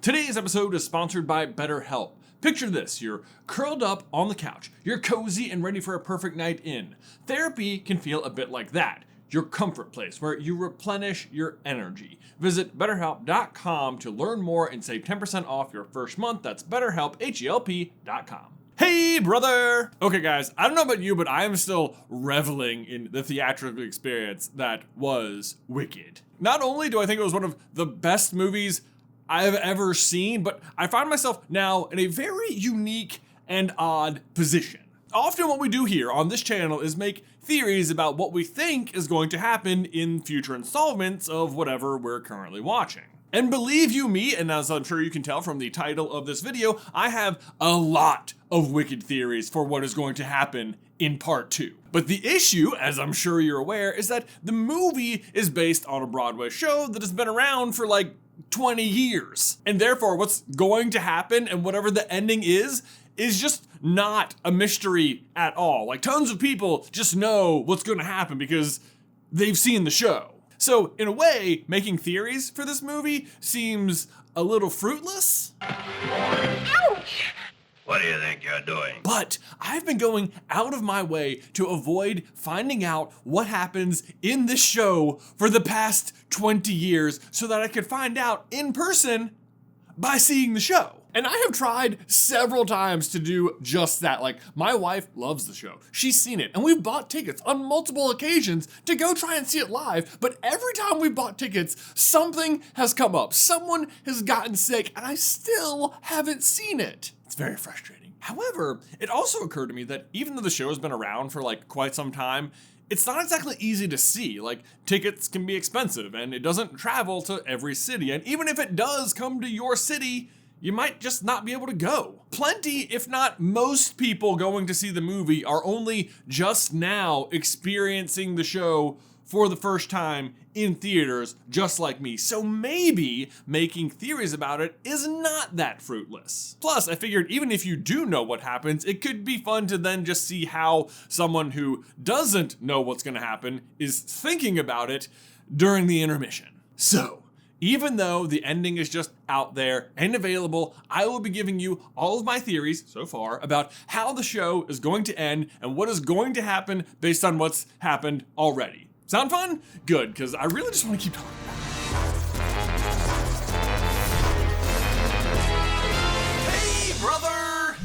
Today's episode is sponsored by BetterHelp. Picture this, you're curled up on the couch, you're cozy and ready for a perfect night in. Therapy can feel a bit like that, your comfort place where you replenish your energy. Visit BetterHelp.com to learn more and save 10% off your first month. That's BetterHelp, HELP.com. Hey, brother! Okay, guys, I don't know about you, but I am still reveling in the theatrical experience that was Wicked. Not only do I think it was one of the best movies I've ever seen, but I find myself now in a very unique and odd position. Often what we do here on this channel is make theories about what we think is going to happen in future installments of whatever we're currently watching. And believe you me, and as I'm sure you can tell from the title of this video, I have a lot of Wicked theories for what is going to happen in part 2. But the issue, as I'm sure you're aware, is that the movie is based on a Broadway show that has been around for like 20 years. And therefore, what's going to happen and whatever the ending is just not a mystery at all. Like, tons of people just know what's going to happen because they've seen the show. So, in a way, making theories for this movie seems a little fruitless. Ouch! What do you think you're doing? But I've been going out of my way to avoid finding out what happens in this show for the past 20 years so that I could find out in person by seeing the show. And I have tried several times to do just that. Like, my wife loves the show. She's seen it, and we've bought tickets on multiple occasions to go try and see it live. But every time we bought tickets, something has come up. Someone has gotten sick, and I still haven't seen it. It's very frustrating. However, it also occurred to me that even though the show has been around for like quite some time, it's not exactly easy to see. Like, tickets can be expensive, and it doesn't travel to every city. And even if it does come to your city, you might just not be able to go. Plenty, if not most people going to see the movie are only just now experiencing the show for the first time in theaters, just like me. So maybe making theories about it is not that fruitless. Plus, I figured even if you do know what happens, it could be fun to then just see how someone who doesn't know what's gonna happen is thinking about it during the intermission. So, even though the ending is just out there and available, I will be giving you all of my theories so far about how the show is going to end and what is going to happen based on what's happened already. Sound fun? Good, because I really just want to keep talking about it. Hey, brother!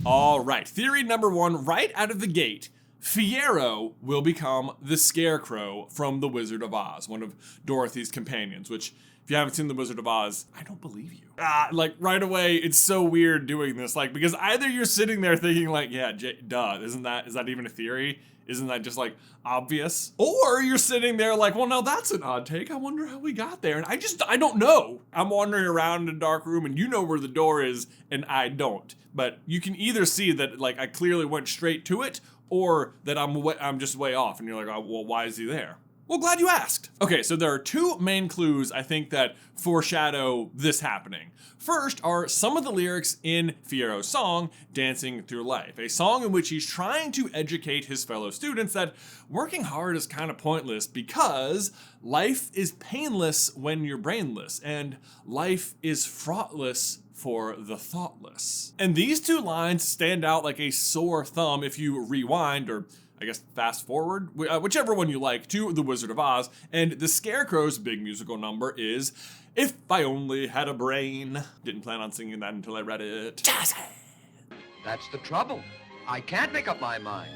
All right, theory number 1, right out of the gate. Fiyero will become the Scarecrow from The Wizard of Oz, one of Dorothy's companions, which, if you haven't seen The Wizard of Oz, I don't believe you. Like, right away, it's so weird doing this, like, because either you're sitting there thinking, like, yeah, duh, is that even a theory? Isn't that just, like, obvious? Or you're sitting there like, well, now that's an odd take. I wonder how we got there. And I don't know. I'm wandering around in a dark room and you know where the door is and I don't. But you can either see that, like, I clearly went straight to it, or that I'm just way off, and you're like, oh, well, why is he there? Well, glad you asked. Okay, so there are 2 main clues, I think, that foreshadow this happening. First are some of the lyrics in Fiyero's song, Dancing Through Life, a song in which he's trying to educate his fellow students that working hard is kind of pointless because life is painless when you're brainless, and life is fraughtless for the thoughtless. And these 2 lines stand out like a sore thumb if you rewind, or I guess fast forward, whichever one you like, to The Wizard of Oz. And the Scarecrow's big musical number is If I Only Had a Brain. Didn't plan on singing that until I read it. That's the trouble. I can't make up my mind.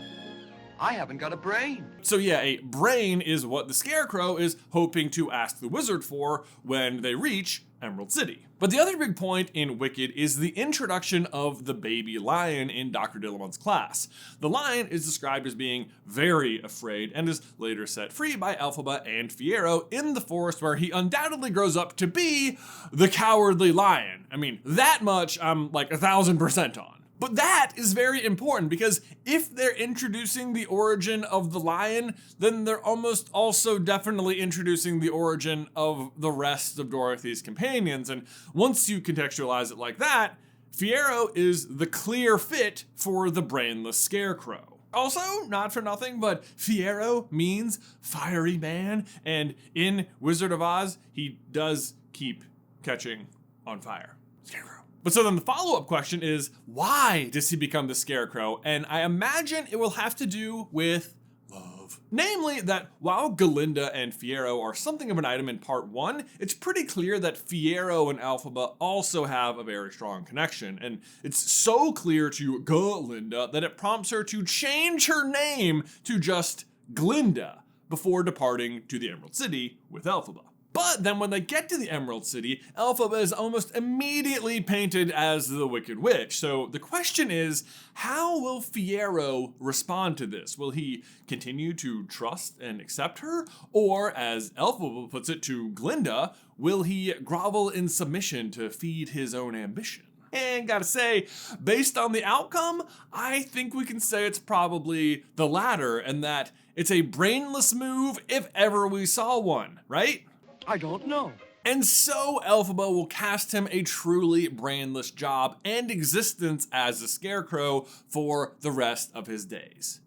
I haven't got a brain. So yeah, a brain is what the Scarecrow is hoping to ask the wizard for when they reach Emerald City. But the other big point in Wicked is the introduction of the baby lion in Dr. Dillamon's class. The lion is described as being very afraid and is later set free by Elphaba and Fiyero in the forest, where he undoubtedly grows up to be the Cowardly Lion. I mean, that much I'm like 1000% on. But that is very important because if they're introducing the origin of the lion, then they're almost also definitely introducing the origin of the rest of Dorothy's companions. And once you contextualize it like that, Fiyero is the clear fit for the brainless Scarecrow. Also, not for nothing, but Fiyero means fiery man, and in Wizard of Oz, he does keep catching on fire. Scarecrow. But so then the follow-up question is, why does he become the Scarecrow? And I imagine it will have to do with love. Namely, that while Galinda and Fiyero are something of an item in part 1, it's pretty clear that Fiyero and Elphaba also have a very strong connection. And it's so clear to Galinda that it prompts her to change her name to just Glinda before departing to the Emerald City with Elphaba. But then when they get to the Emerald City, Elphaba is almost immediately painted as the Wicked Witch. So the question is, how will Fiyero respond to this? Will he continue to trust and accept her? Or, as Elphaba puts it to Glinda, will he grovel in submission to feed his own ambition? And gotta say, based on the outcome, I think we can say it's probably the latter, and that it's a brainless move if ever we saw one, right? I don't know. And so Elphaba will cast him a truly brainless job and existence as the Scarecrow for the rest of his days.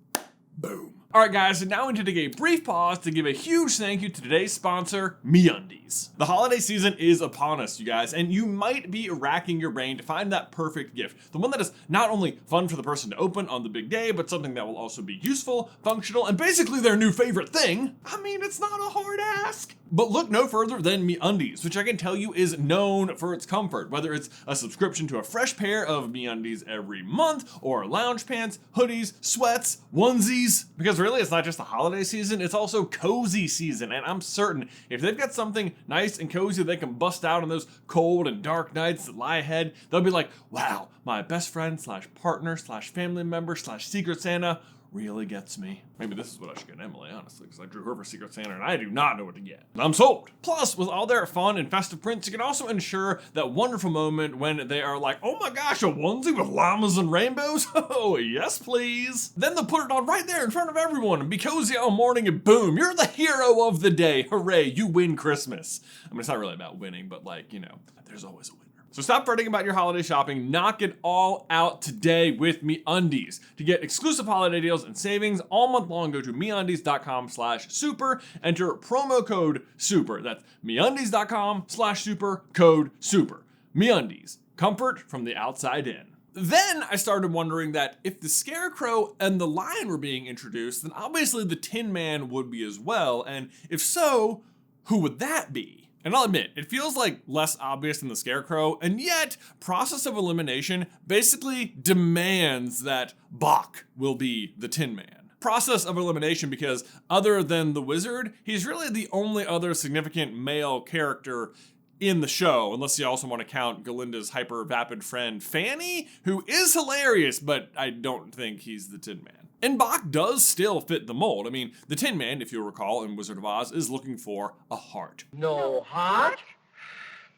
Boom. Alright guys, so now we need to take a brief pause to give a huge thank you to today's sponsor, MeUndies. The holiday season is upon us, you guys, and you might be racking your brain to find that perfect gift. The one that is not only fun for the person to open on the big day, but something that will also be useful, functional, and basically their new favorite thing. I mean, it's not a hard ask. But look no further than MeUndies, which I can tell you is known for its comfort, whether it's a subscription to a fresh pair of MeUndies every month, or lounge pants, hoodies, sweats, onesies, because really it's not just the holiday season, it's also cozy season, and I'm certain if they've got something nice and cozy they can bust out on those cold and dark nights that lie ahead, they'll be like, wow, my best friend slash partner slash family member slash Secret Santa really gets me. Maybe this is what I should get Emily, honestly, because I drew her for Secret Santa and I do not know what to get. I'm sold. Plus, with all their fun and festive prints, you can also ensure that wonderful moment when they are like, oh my gosh, a onesie with llamas and rainbows? Oh, yes, please. Then they'll put it on right there in front of everyone and be cozy all morning and boom, you're the hero of the day. Hooray, you win Christmas. I mean, it's not really about winning, but like, you know, there's always a winner. So stop fretting about your holiday shopping, knock it all out today with MeUndies. To get exclusive holiday deals and savings all month long, go to MeUndies.com/super, enter promo code SUPER. That's MeUndies.com/super, code SUPER. MeUndies, comfort from the outside in. Then I started wondering that if the Scarecrow and the Lion were being introduced, then obviously the Tin Man would be as well, and if so, who would that be? And I'll admit, it feels like less obvious than the Scarecrow, and yet process of elimination basically demands that Boq will be the Tin Man. Process of elimination because other than the wizard, he's really the only other significant male character in the show, unless you also want to count Galinda's hyper-vapid friend Fanny, who is hilarious, but I don't think he's the Tin Man. And Boq does still fit the mold. I mean, the Tin Man, if you'll recall, in Wizard of Oz, is looking for a heart. No heart?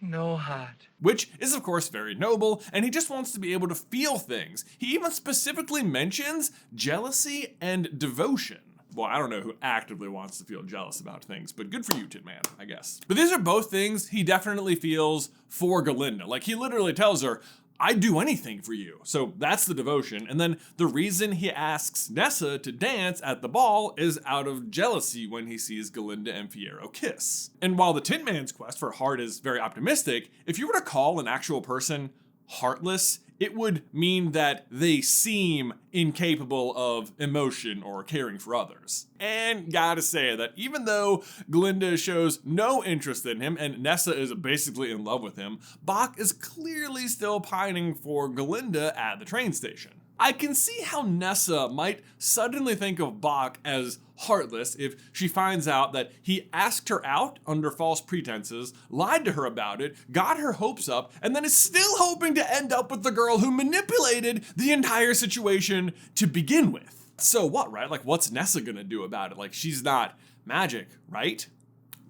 No heart. Which is, of course, very noble, and he just wants to be able to feel things. He even specifically mentions jealousy and devotion. Well, I don't know who actively wants to feel jealous about things, but good for you, Tin Man, I guess. But these are both things he definitely feels for Galinda. Like, he literally tells her, I'd do anything for you. So that's the devotion. And then the reason he asks Nessa to dance at the ball is out of jealousy when he sees Galinda and Fiyero kiss. And while the Tin Man's quest for heart is very optimistic, if you were to call an actual person heartless, it would mean that they seem incapable of emotion or caring for others. And gotta say that even though Galinda shows no interest in him and Nessa is basically in love with him, Boq is clearly still pining for Galinda at the train station. I can see how Nessa might suddenly think of Boq as heartless if she finds out that he asked her out under false pretenses, lied to her about it, got her hopes up, and then is still hoping to end up with the girl who manipulated the entire situation to begin with. So what, right? Like, what's Nessa gonna do about it? Like, she's not magic, right?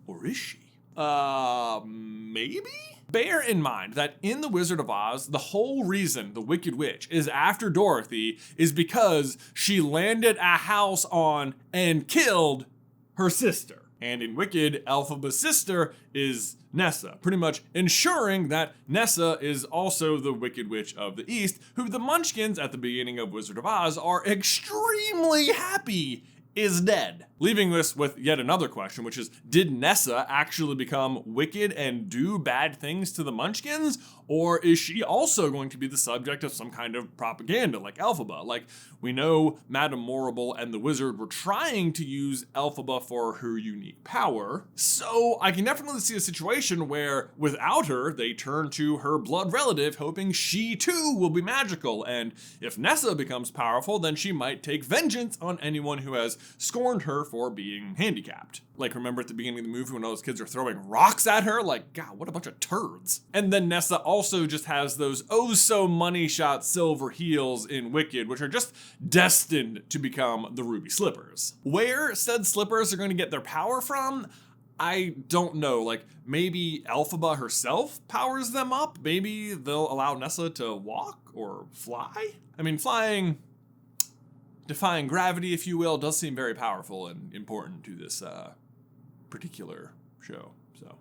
Or is she? Maybe? Bear in mind that in The Wizard of Oz, the whole reason the Wicked Witch is after Dorothy is because she landed a house on and killed her sister. And in Wicked, Elphaba's sister is Nessa, pretty much ensuring that Nessa is also the Wicked Witch of the East, who the Munchkins at the beginning of Wizard of Oz are extremely happy is dead. Leaving us with yet another question, which is, did Nessa actually become wicked and do bad things to the Munchkins? Or is she also going to be the subject of some kind of propaganda like Elphaba? Like, we know Madame Morrible and the Wizard were trying to use Elphaba for her unique power, so I can definitely see a situation where without her, they turn to her blood relative hoping she too will be magical, and if Nessa becomes powerful, then she might take vengeance on anyone who has scorned her for being handicapped. Like, remember at the beginning of the movie when all those kids are throwing rocks at her? Like, God, what a bunch of turds. And then Nessa also just has those oh-so-money-shot silver heels in Wicked, which are just destined to become the ruby slippers. Where said slippers are going to get their power from, I don't know. Like, maybe Elphaba herself powers them up? Maybe they'll allow Nessa to walk or fly? I mean, flying, defying gravity, if you will, does seem very powerful and important to this particular show. So,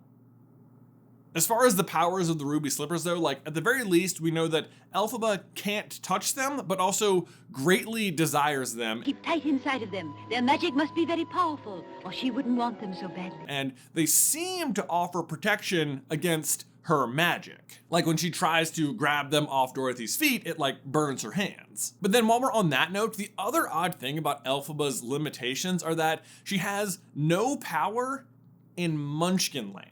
as far as the powers of the ruby slippers though, like, at the very least, we know that Elphaba can't touch them, but also greatly desires them. Keep tight inside of them. Their magic must be very powerful, or she wouldn't want them so badly. And they seem to offer protection against her magic. Like when she tries to grab them off Dorothy's feet, it like burns her hands. But then while we're on that note, the other odd thing about Elphaba's limitations are that she has no power in Munchkin Land.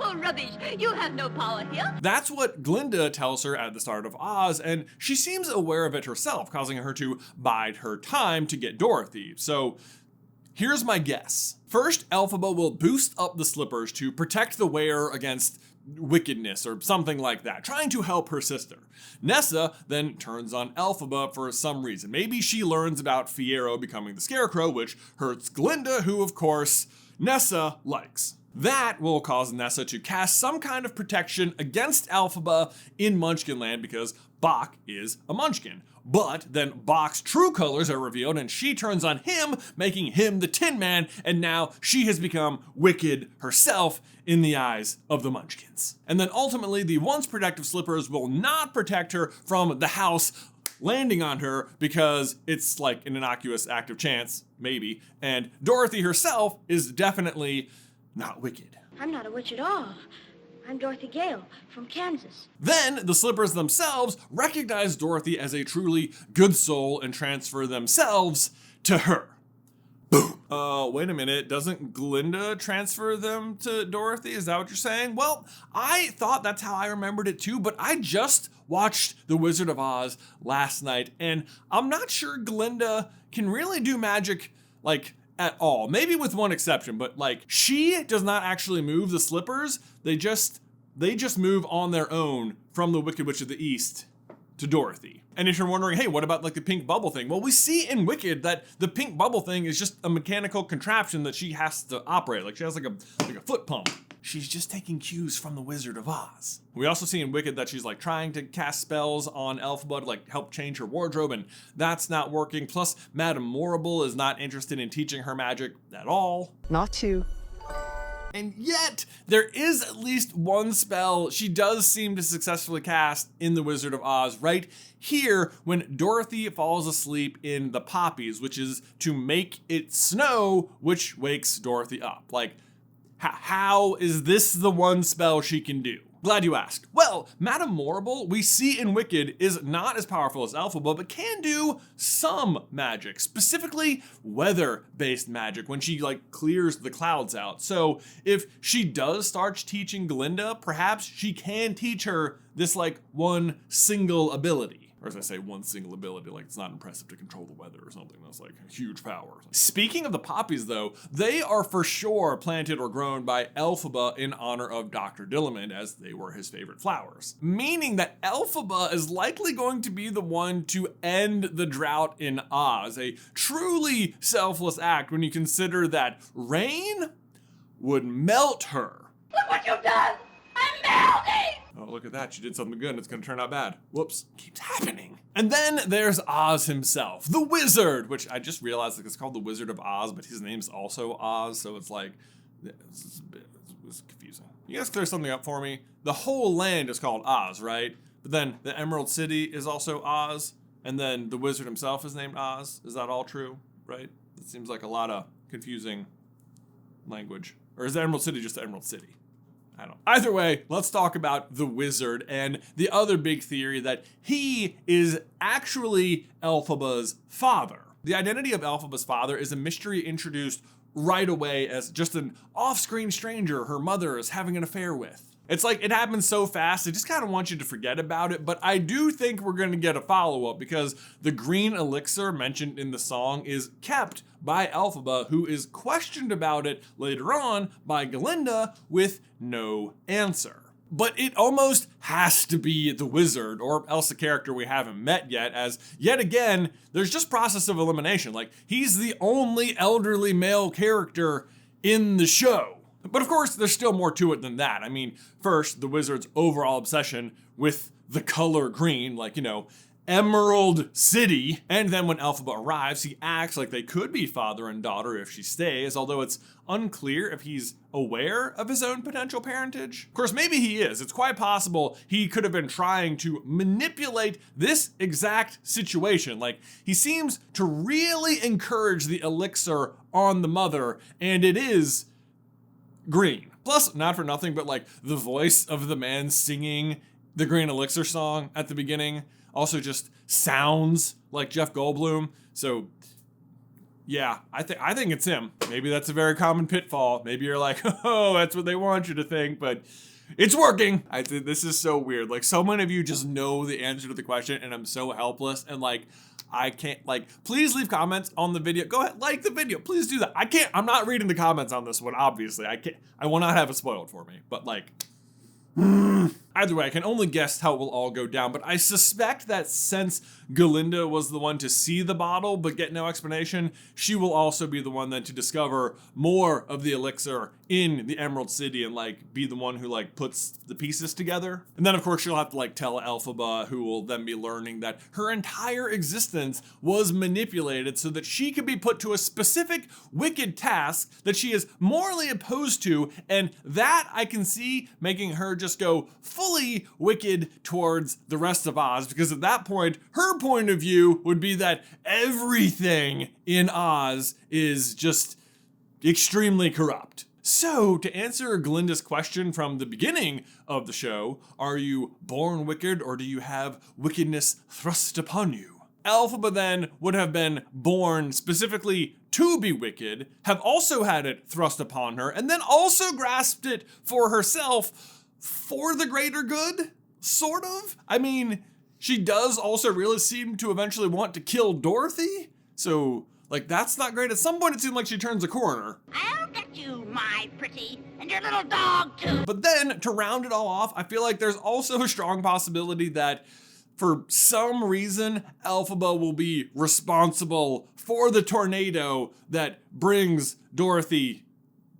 Oh, rubbish. You have no power here. That's what Glinda tells her at the start of Oz, and she seems aware of it herself, causing her to bide her time to get Dorothy. So here's my guess. First, Elphaba will boost up the slippers to protect the wearer against wickedness or something like that, trying to help her sister. Nessa then turns on Elphaba for some reason. Maybe she learns about Fiyero becoming the Scarecrow, which hurts Glinda, who of course Nessa likes. That will cause Nessa to cast some kind of protection against Elphaba in Munchkin Land because Boq is a Munchkin. But then Boq's true colors are revealed and she turns on him, making him the Tin Man, and now she has become wicked herself in the eyes of the Munchkins. And then ultimately, the once protective slippers will not protect her from the house landing on her because it's like an innocuous act of chance, maybe, and Dorothy herself is definitely not wicked. I'm not a witch at all. I'm Dorothy Gale from Kansas. Then the slippers themselves recognize Dorothy as a truly good soul and transfer themselves to her. Boom. Wait a minute. Doesn't Glinda transfer them to Dorothy? Is that what you're saying? Well, I thought that's how I remembered it too, but I just watched The Wizard of Oz last night, and I'm not sure Glinda can really do magic, like, at all. Maybe with one exception, but like, she does not actually move the slippers. They just move on their own from the Wicked Witch of the East to Dorothy. And if you're wondering, hey, what about like the pink bubble thing? Well, we see in Wicked that the pink bubble thing is just a mechanical contraption that she has to operate. Like she has like a foot pump. She's just taking cues from the Wizard of Oz. We also see in Wicked that she's like trying to cast spells on Elphaba to like help change her wardrobe, and that's not working. Plus, Madame Morrible is not interested in teaching her magic at all. Not to. And yet, there is at least one spell she does seem to successfully cast in The Wizard of Oz right here when Dorothy falls asleep in the poppies, which is to make it snow, which wakes Dorothy up. Like, how is this the one spell she can do? Glad you asked. Well, Madame Morrible, we see in Wicked, is not as powerful as Elphaba, but can do some magic, specifically weather-based magic when she like clears the clouds out. So if she does start teaching Glinda, perhaps she can teach her this like one single ability. Or as I say, one single ability, like it's not impressive to control the weather or something. That's like a huge power. Speaking of the poppies though, they are for sure planted or grown by Elphaba in honor of Dr. Dillamond, as they were his favorite flowers. Meaning that Elphaba is likely going to be the one to end the drought in Oz, a truly selfless act when you consider that rain would melt her. Look what you've done! I'm melting! Oh, look at that. She did something good and it's going to turn out bad. Whoops. Keeps happening. And then there's Oz himself, the wizard, which I just realized like it's called the Wizard of Oz, but his name's also Oz. So it's like, it's confusing. You guys clear something up for me? The whole land is called Oz, right? But then the Emerald City is also Oz. And then the wizard himself is named Oz. Is that all true? Right? That seems like a lot of confusing language. Or is the Emerald City just the Emerald City? I don't know. Either way, let's talk about the wizard and the other big theory that he is actually Elphaba's father. The identity of Elphaba's father is a mystery introduced right away as just an off-screen stranger her mother is having an affair with. It's like it happens so fast, I just kind of want you to forget about it, but I do think we're going to get a follow-up because the green elixir mentioned in the song is kept by Elphaba, who is questioned about it later on by Galinda with no answer. But it almost has to be the wizard, or else a character we haven't met yet, as yet again, there's just process of elimination. Like, he's the only elderly male character in the show. But of course, there's still more to it than that. I mean, first, the wizard's overall obsession with the color green, like, you know, Emerald City. And then when Elphaba arrives, he acts like they could be father and daughter if she stays, although it's unclear if he's aware of his own potential parentage. Of course, maybe he is. It's quite possible he could have been trying to manipulate this exact situation. Like, he seems to really encourage the elixir on the mother, and it is green. Plus, not for nothing, but like the voice of the man singing the green elixir song at the beginning also just sounds like Jeff Goldblum. So yeah, I think it's him. Maybe that's a very common pitfall. Maybe you're like, oh, that's what they want you to think, but it's working. I think this is so weird. Like, so many of you just know the answer to the question, and I'm so helpless, and like, I can't, like, please leave comments on the video. Go ahead, like the video, please do that. I'm not reading the comments on this one, obviously. I will not have it spoiled for me, but like, either way, I can only guess how it will all go down, but I suspect that since Galinda was the one to see the bottle but get no explanation, she will also be the one then to discover more of the elixir in the Emerald City and like be the one who like puts the pieces together. And then of course she'll have to like tell Elphaba, who will then be learning that her entire existence was manipulated so that she could be put to a specific wicked task that she is morally opposed to, and that I can see making her just go fully wicked towards the rest of Oz, because at that point, her point of view would be that everything in Oz is just extremely corrupt. So, to answer Galinda's question from the beginning of the show, are you born wicked or do you have wickedness thrust upon you? Elphaba then would have been born specifically to be wicked, have also had it thrust upon her, and then also grasped it for herself for the greater good, sort of. I mean, she does also really seem to eventually want to kill Dorothy, so like that's not great. At some point it seemed like she turns a corner. I'll get you, my pretty, and your little dog too. But then to round it all off, I feel like there's also a strong possibility that for some reason, Elphaba will be responsible for the tornado that brings Dorothy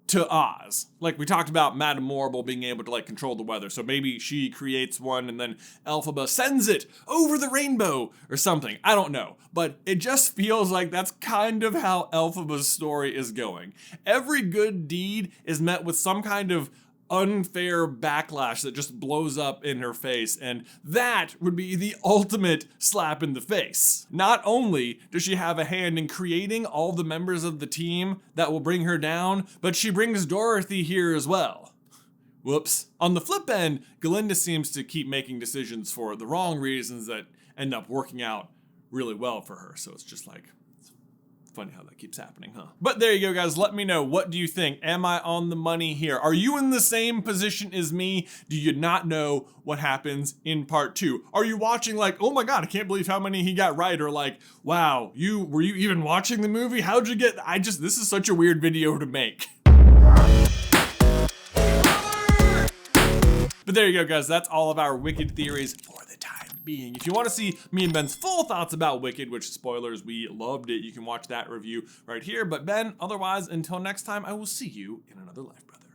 to Oz. Like we talked about Madame Morrible being able to like control the weather. So maybe she creates one and then Elphaba sends it over the rainbow or something. I don't know. But it just feels like that's kind of how Elphaba's story is going. Every good deed is met with some kind of unfair backlash that just blows up in her face, and that would be the ultimate slap in the face. Not only does she have a hand in creating all the members of the team that will bring her down, but she brings Dorothy here as well. Whoops. On the flip end, Galinda seems to keep making decisions for the wrong reasons that end up working out really well for her, so it's just like, funny how that keeps happening, huh? But there you go, guys. Let me know. What do you think? Am I on the money here? Are you in the same position as me? Do you not know what happens in part 2? Are you watching like, oh my god, I can't believe how many he got right, or like, wow, were you even watching the movie? How'd you get, this is such a weird video to make. But there you go, guys. That's all of our Wicked theories for the time being. If you want to see me and Ben's full thoughts about Wicked, which spoilers, we loved it, you can watch that review right here. But Ben, otherwise, until next time, I will see you in another life, brother.